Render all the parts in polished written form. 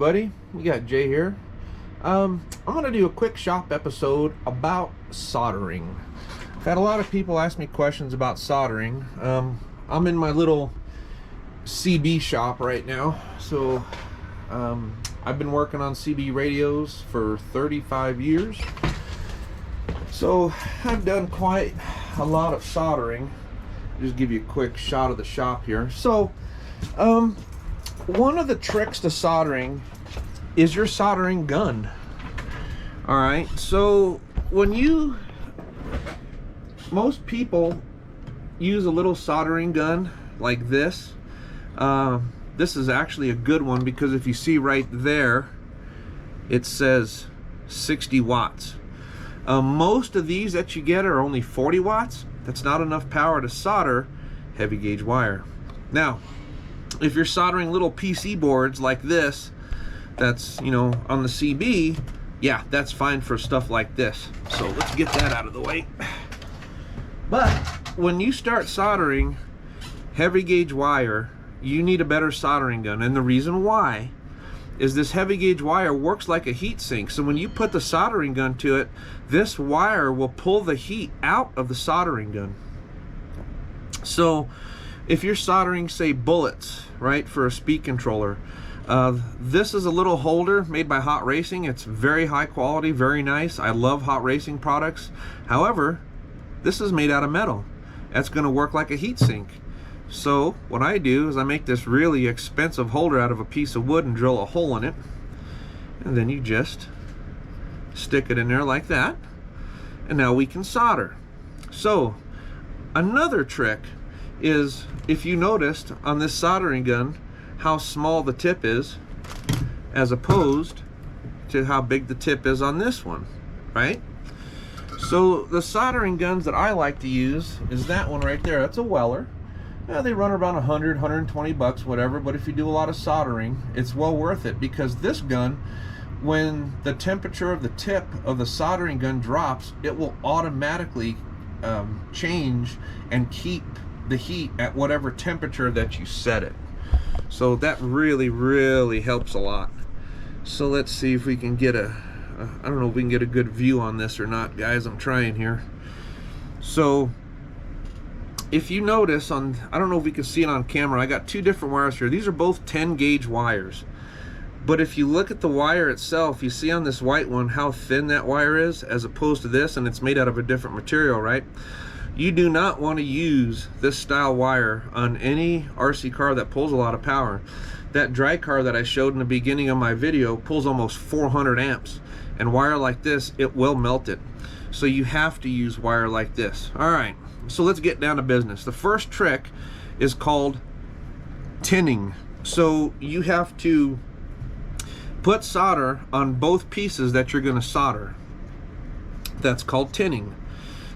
everybody, we got Jay here. I'm going to do a quick shop episode about soldering. I've had a lot of people ask me questions about soldering. I'm in my little CB shop right now. So I've been working on CB radios for 35 years. So I've done quite a lot of soldering. I'll just give you a quick shot of the shop here. So one of the tricks to soldering is your soldering gun. Alright, so most people use a little soldering gun like this. This is actually a good one because if you see right there, it says 60 watts. Most of these that you get are only 40 watts. That's not enough power to solder heavy gauge wire. Now, if you're soldering little PC boards like this, that's, you know, on the CB, yeah, that's fine for stuff like this. So let's get that out of the way. But when you start soldering heavy gauge wire, you need a better soldering gun. And the reason why is this heavy gauge wire works like a heat sink. So when you put the soldering gun to it, this wire will pull the heat out of the soldering gun. So if you're soldering, say, bullets, right, for a speed controller, this is a little holder made by Hot Racing. It's very high quality, very nice. I love Hot Racing products. However, this is made out of metal. That's going to work like a heat sink. So what I do is I make this really expensive holder out of a piece of wood and drill a hole in it, and then you just stick it in there like that, and now we can solder. So another trick is, if you noticed on this soldering gun how small the tip is as opposed to how big the tip is on this one, right? So the soldering guns that I like to use is that one right there. That's a Weller. Yeah, they run around 100, 120 bucks, whatever, but if you do a lot of soldering, it's well worth it, because this gun, when the temperature of the tip of the soldering gun drops, it will automatically change and keep the heat at whatever temperature that you set it. So that really helps a lot. So let's see if we can get I don't know if we can get a good view on this or not, guys. I'm trying here. So if you notice on, I don't know if we can see it on camera, I got two different wires here. These are both 10 gauge wires. But if you look at the wire itself, you see on this white one how thin that wire is as opposed to this, and it's made out of a different material, right? You do not want to use this style wire on any RC car that pulls a lot of power. That dry car that I showed in the beginning of my video pulls almost 400 amps, and wire like this, it will melt it. So you have to use wire like this. All right, so let's get down to business. The first trick is called tinning. So you have to put solder on both pieces that you're going to solder. That's called tinning.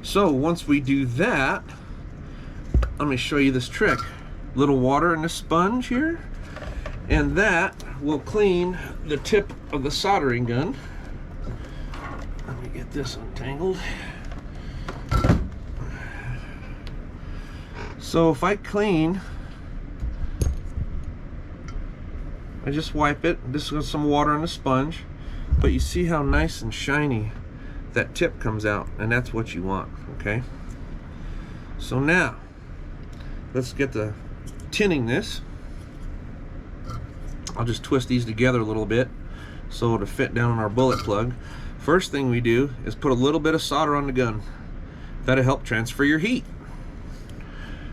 So once we do that, let me show you this trick. Little water in a sponge here, and that will clean the tip of the soldering gun. Let me get this untangled. So if I clean, I just wipe it. This is some water on the sponge, but you see how nice and shiny that tip comes out, and that's what you want. Okay, so now let's get to tinning this. I'll just twist these together a little bit so it'll fit down on our bullet plug. First thing we do is put a little bit of solder on the gun. That'll help transfer your heat.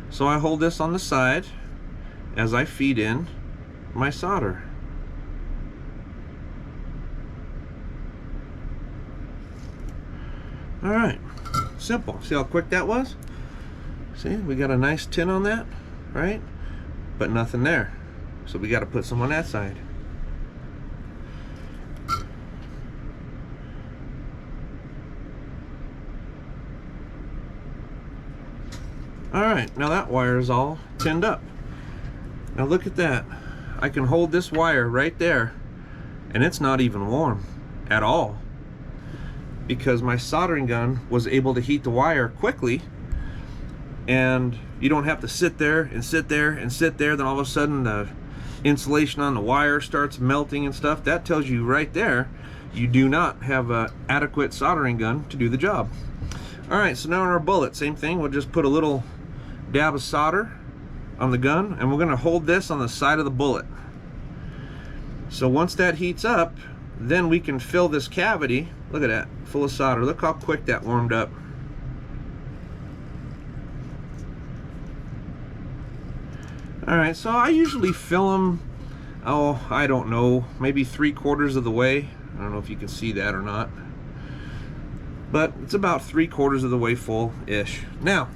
So I hold this on the side as I feed in my solder. All right, simple. See how quick that was? See, we got a nice tin on that, right? But nothing there. So we got to put some on that side. All right, now that wire is all tinned up. Now look at that. I can hold this wire right there, and it's not even warm at all, because my soldering gun was able to heat the wire quickly, and you don't have to sit there and sit there and sit there. Then all of a sudden the insulation on the wire starts melting and stuff, that tells you right there you do not have an adequate soldering gun to do the job. Alright, so now on our bullet, same thing. We'll just put a little dab of solder on the gun, and we're going to hold this on the side of the bullet. So once that heats up, then we can fill this cavity. Look at that, full of solder. Look how quick that warmed up. Alright, so I usually fill them, oh, I don't know, maybe 3/4 of the way. I don't know if you can see that or not, but it's about 3/4 of the way full-ish. Now,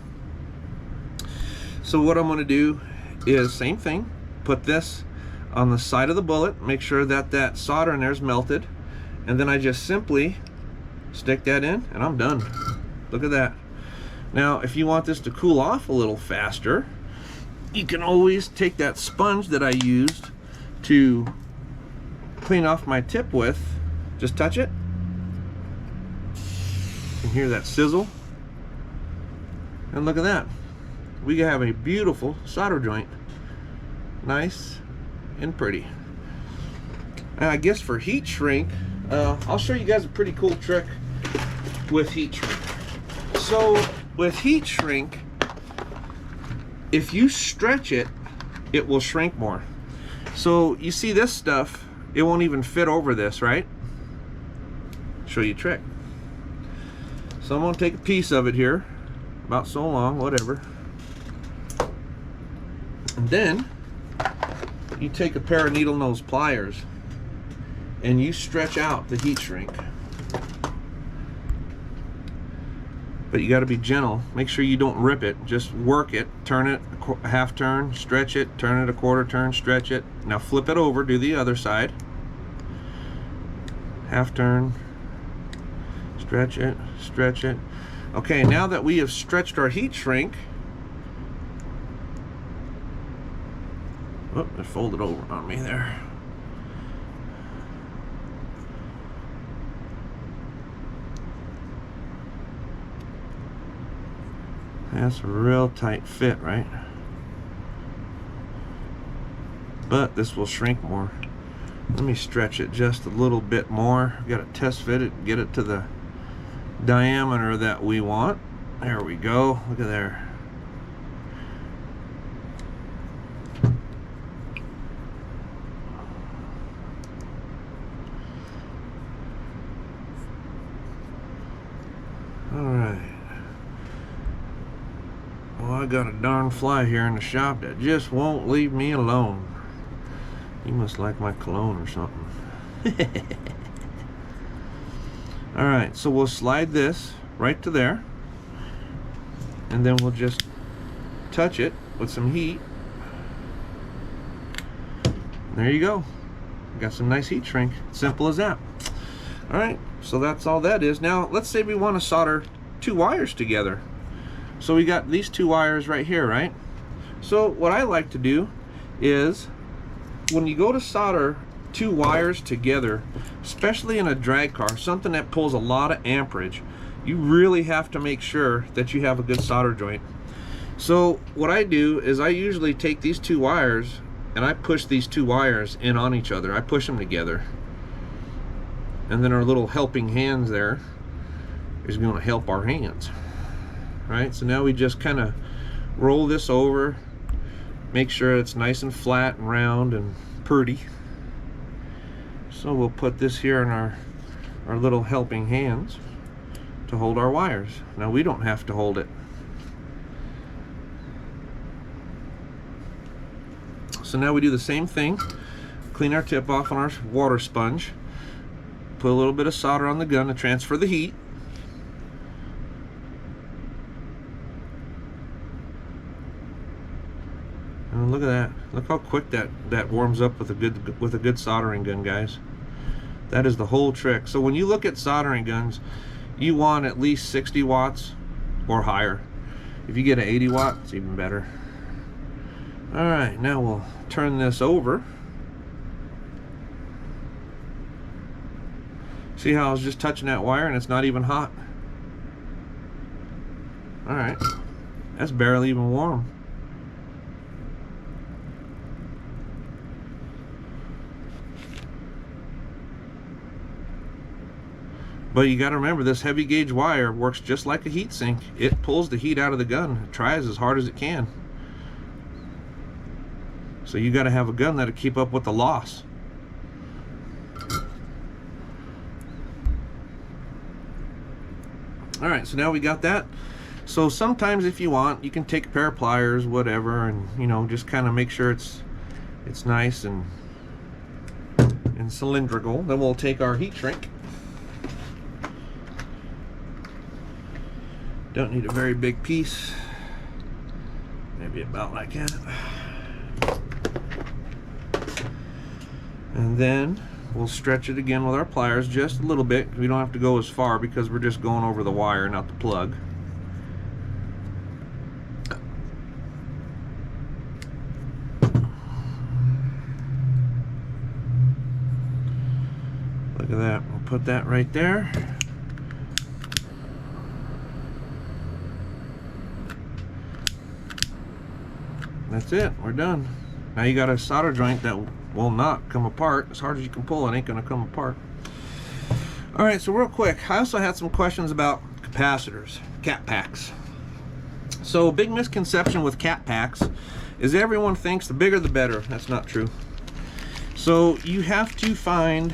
so what I'm going to do is same thing, put this on the side of the bullet, make sure that that solder in there is melted, and then I just simply stick that in and I'm done. Look at that. Now if you want this to cool off a little faster, you can always take that sponge that I used to clean off my tip with, just touch it. You can hear that sizzle, and look at that. We have a beautiful solder joint, nice and pretty. And I guess for heat shrink, I'll show you guys a pretty cool trick with heat shrink. So with heat shrink, if you stretch it, it will shrink more. So you see this stuff, it won't even fit over this, right? Show you a trick. So I'm going to take a piece of it here, about so long, whatever. And then you take a pair of needle nose pliers and you stretch out the heat shrink. But you got to be gentle. Make sure you don't rip it. Just work it. Turn it a half turn, stretch it, turn it a quarter turn, stretch it. Now flip it over, do the other side. Half turn, stretch it, stretch it. Okay, now that we have stretched our heat shrink, oh, it folded over on me there. That's a real tight fit, right? But this will shrink more. Let me stretch it just a little bit more. Got to test fit it, get it to the diameter that we want. There we go. Look at there. Alright. Well, I got a darn fly here in the shop that just won't leave me alone. He must like my cologne or something. Alright, so we'll slide this right to there, and then we'll just touch it with some heat. There you go. Got some nice heat shrink. Simple as that. Alright, so that's all that is. Now, let's say we want to solder two wires together. So we got these two wires right here, right? So what I like to do is, when you go to solder two wires together, especially in a drag car, something that pulls a lot of amperage, you really have to make sure that you have a good solder joint. So what I do is I usually take these two wires and I push these two wires in on each other. I push them together, and then our little helping hands there is going to help our hands. Right, so now we just kind of roll this over, make sure it's nice and flat and round and pretty. So we'll put this here in our little helping hands to hold our wires. Now we don't have to hold it. So now we do the same thing. Clean our tip off on our water sponge. Put a little bit of solder on the gun to transfer the heat. And look at that. Look how quick that warms up with a good soldering gun, guys. That is the whole trick. So when you look at soldering guns, you want at least 60 watts or higher. If you get an 80 watt, it's even better. Alright, now we'll turn this over. See how I was just touching that wire and it's not even hot? Alright, that's barely even warm. But you got to remember, this heavy gauge wire works just like a heat sink. It pulls the heat out of the gun. It tries as hard as it can. So you got to have a gun that'll keep up with the loss. Alright, so now we got that. So sometimes if you want, you can take a pair of pliers, whatever, and you know, just kind of make sure it's nice and cylindrical. Then we'll take our heat shrink. Don't need a very big piece. Maybe about like that. And then we'll stretch it again with our pliers just a little bit. We don't have to go as far because we're just going over the wire, not the plug. Look at that. We'll put that right there. That's it. We're done. Now you got a solder joint that will not come apart. As hard as you can pull, it ain't going to come apart. Alright, so real quick, I also had some questions about capacitors, cat packs. So a big misconception with cat packs is everyone thinks the bigger the better. That's not true. So you have to find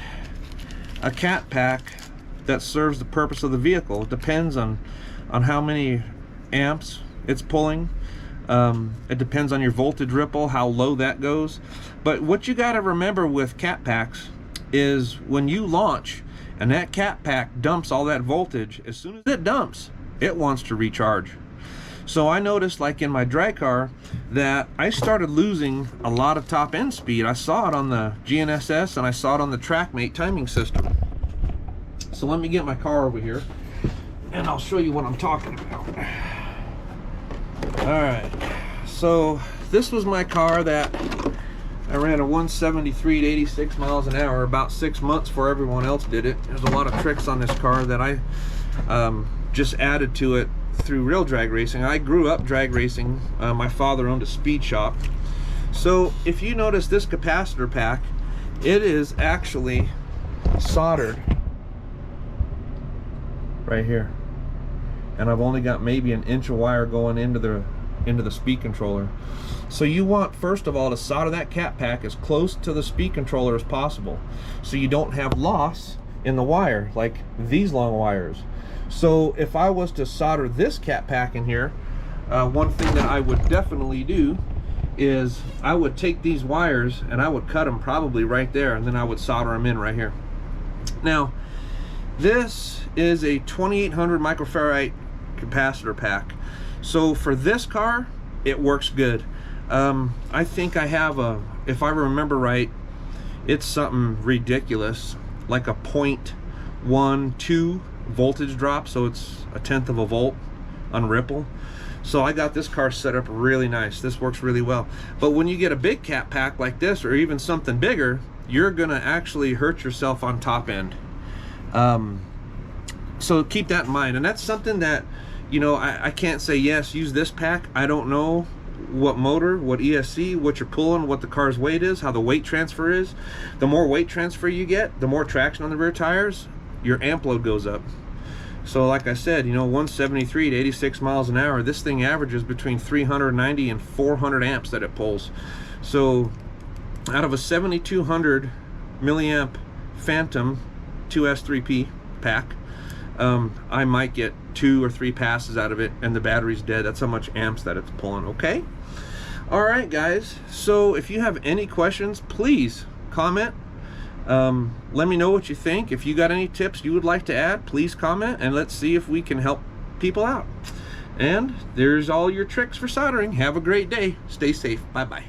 a cat pack that serves the purpose of the vehicle. It depends on how many amps it's pulling. It depends on your voltage ripple, how low that goes. But what you got to remember with cat packs is when you launch and that cat pack dumps all that voltage, as soon as it dumps, it wants to recharge. So I noticed, like in my drag car, that I started losing a lot of top end speed. I saw it on the GNSS and I saw it on the TrackMate timing system. So let me get my car over here and I'll show you what I'm talking about. Alright, so this was my car that I ran a 173 to 86 miles an hour about 6 months before everyone else did it. There's a lot of tricks on this car that I just added to it through real drag racing. I grew up drag racing. My father owned a speed shop. So if you notice this capacitor pack, it is actually soldered right here. And I've only got maybe an inch of wire going into the speed controller. So you want, first of all, to solder that cat pack as close to the speed controller as possible, so you don't have loss in the wire like these long wires. So if I was to solder this cat pack in here, one thing that I would definitely do is I would take these wires and I would cut them probably right there, and then I would solder them in right here. Now this is a 2800 microfarad capacitor pack. So for this car, it works good. I think I have a, if I remember right, it's something ridiculous, like a 0.12 voltage drop, so it's 1/10 of a volt on ripple. So I got this car set up really nice. This works really well. But when you get a big cat pack like this, or even something bigger, you're gonna actually hurt yourself on top end. So keep that in mind. And that's something that, you know, I can't say yes, use this pack. I don't know what motor, what ESC, what you're pulling, what the car's weight is, how the weight transfer is. The more weight transfer you get, the more traction on the rear tires, your amp load goes up. So like I said, you know, 173 to 86 miles an hour, this thing averages between 390 and 400 amps that it pulls. So out of a 7200 milliamp Phantom 2S3P pack, I might get 2 or 3 passes out of it and the battery's dead. That's how much amps that it's pulling. Okay, all right guys, so if you have any questions, please comment. Let me know what you think. If you got any tips you would like to add, please comment, and let's see if we can help people out. And there's all your tricks for soldering. Have a great day. Stay safe. Bye bye.